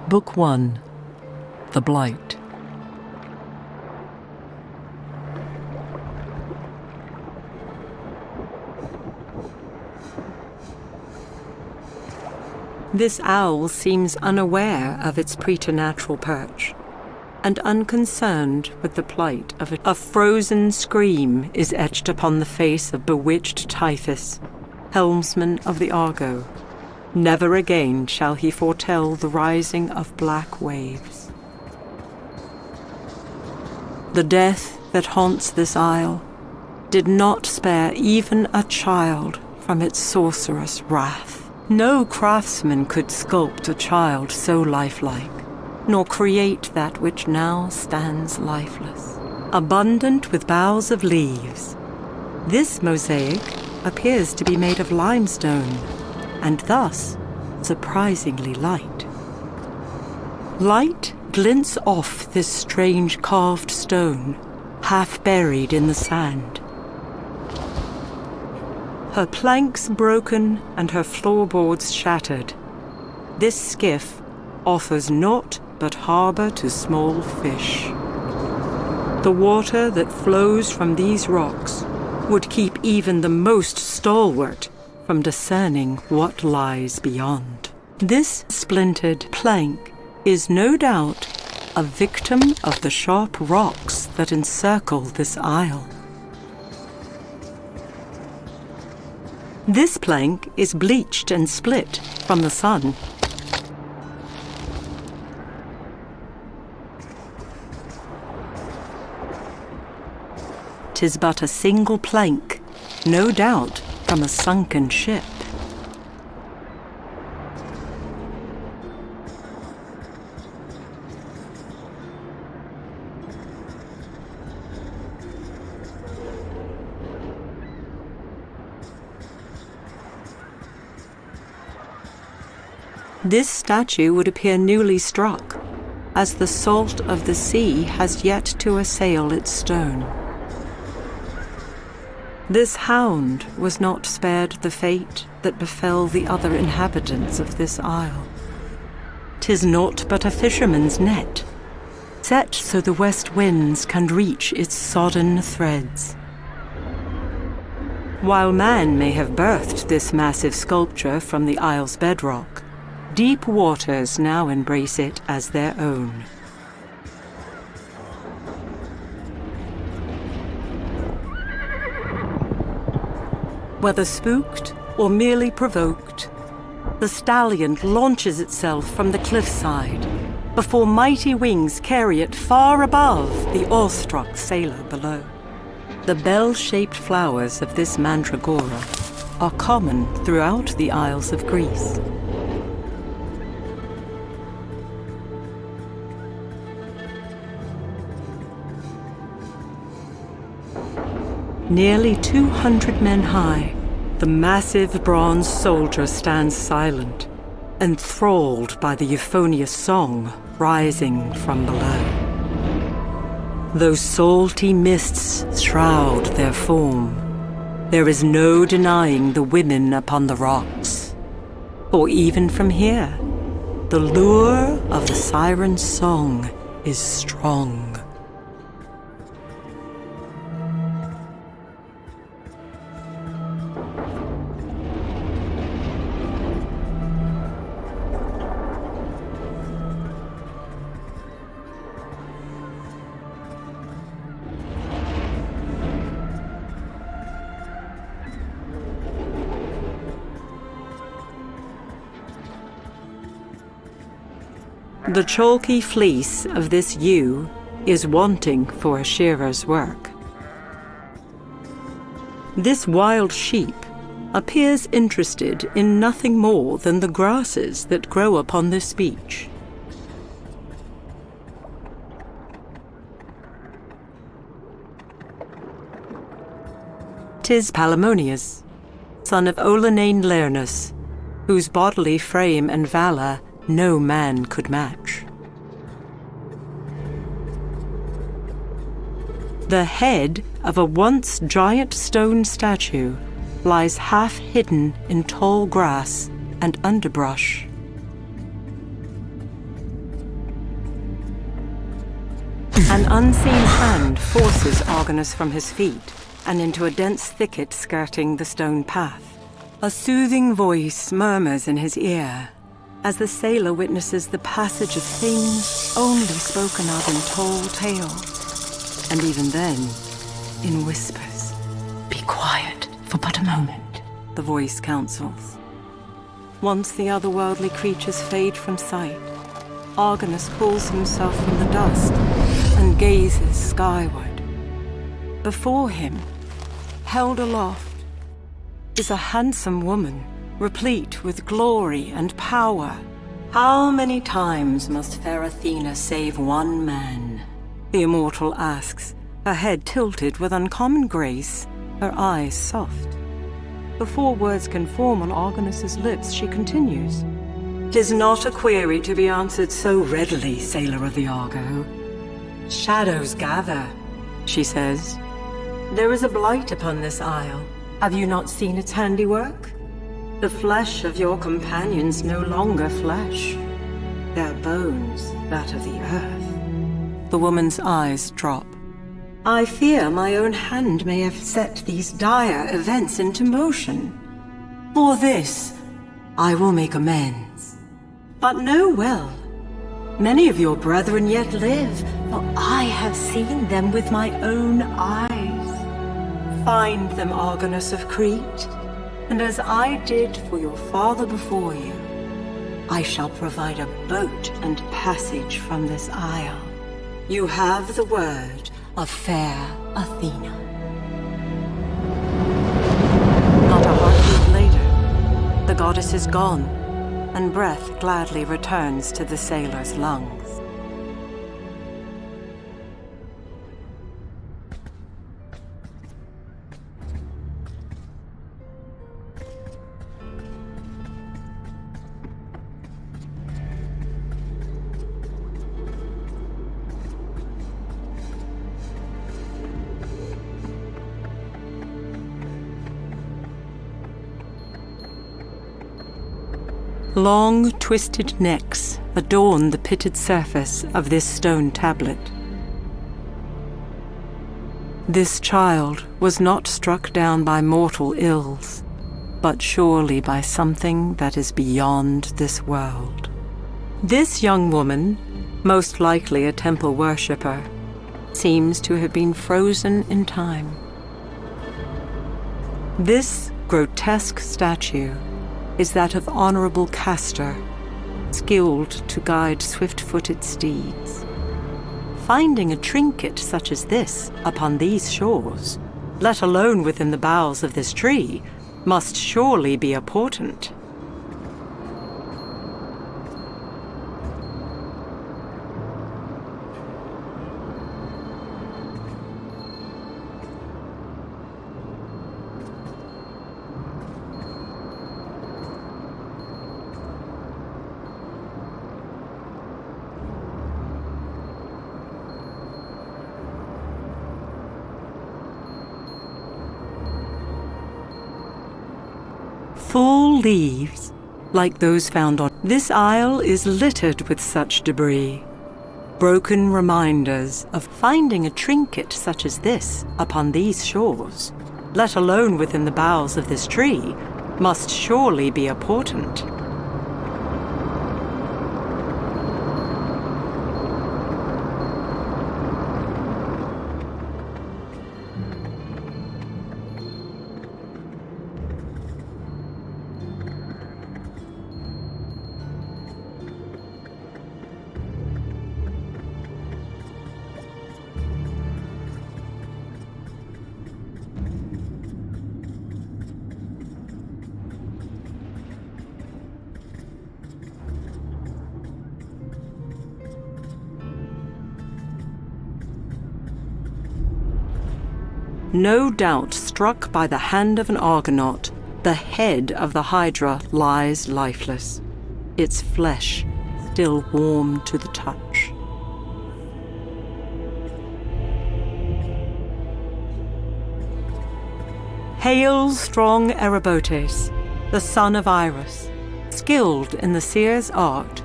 Book 1. The Blight. This owl seems unaware of its preternatural perch, and unconcerned with the plight of it. A frozen scream is etched upon the face of bewitched Typhus, helmsman of the Argo. Never again shall he foretell the rising of black waves. The death that haunts this isle did not spare even a child from its sorcerous wrath. No craftsman could sculpt a child so lifelike, nor create that which now stands lifeless. Abundant with boughs of leaves, this mosaic appears to be made of limestone, and thus surprisingly light. Light glints off this strange carved stone, half buried in the sand. Her planks broken and her floorboards shattered, this skiff offers naught but harbour to small fish. The water that flows from these rocks would keep even the most stalwart from discerning what lies beyond. This splintered plank is no doubt a victim of the sharp rocks that encircle this isle. This plank is bleached and split from the sun. "'Tis but a single plank, no doubt from a sunken ship. This statue would appear newly struck, as the salt of the sea has yet to assail its stone. This hound was not spared the fate that befell the other inhabitants of this isle. 'Tis naught but a fisherman's net, set so the west winds can reach its sodden threads. While man may have birthed this massive sculpture from the isle's bedrock, deep waters now embrace it as their own. Whether spooked or merely provoked, the stallion launches itself from the cliffside before mighty wings carry it far above the awestruck sailor below. The bell-shaped flowers of this mandragora are common throughout the Isles of Greece. Nearly 200 men high, the massive bronze soldier stands silent, enthralled by the euphonious song rising from below. Though salty mists shroud their form, there is no denying the women upon the rocks. For even from here, the lure of the siren's song is strong. The chalky fleece of this ewe is wanting for a shearer's work. This wild sheep appears interested in nothing more than the grasses that grow upon this beach. "'Tis Palamonius, son of Olenane Lernus, whose bodily frame and valor no man could match. The head of a once giant stone statue lies half hidden in tall grass and underbrush. An unseen hand forces Argonus from his feet and into a dense thicket skirting the stone path. A soothing voice murmurs in his ear as the sailor witnesses the passage of things only spoken of in tall tales, and even then, in whispers. Be quiet for but a moment, the voice counsels. Once the otherworldly creatures fade from sight, Argonus pulls himself from the dust and gazes skyward. Before him, held aloft, is a handsome woman, replete with glory and power. How many times must fair Athena save one man? The immortal asks, her head tilted with uncommon grace, her eyes soft. Before words can form on Argonus's lips, she continues. "'Tis not a query to be answered so readily, sailor of the Argo. Shadows gather," she says. "There is a blight upon this isle. Have you not seen its handiwork? The flesh of your companions no longer flesh. Their bones, that of the earth." The woman's eyes drop. "I fear my own hand may have set these dire events into motion. For this, I will make amends. But know well, many of your brethren yet live, for I have seen them with my own eyes. Find them, Argonus of Crete, and as I did for your father before you, I shall provide a boat and passage from this isle. You have the word of fair Athena." Not a heartbeat later, the goddess is gone, and breath gladly returns to the sailor's lungs. Long, twisted necks adorn the pitted surface of this stone tablet. This child was not struck down by mortal ills, but surely by something that is beyond this world. This young woman, most likely a temple worshipper, seems to have been frozen in time. This grotesque statue is that of Honorable Castor, skilled to guide swift-footed steeds. Finding a trinket such as this upon these shores, let alone within the boughs of this tree, must surely be a portent. Full leaves, like those found on this isle, is littered with such debris. Broken reminders of finding a trinket such as this upon these shores, let alone within the boughs of this tree, must surely be a portent. No doubt struck by the hand of an Argonaut, the head of the Hydra lies lifeless, its flesh still warm to the touch. Hail, strong Erobotes, the son of Iris, skilled in the seer's art,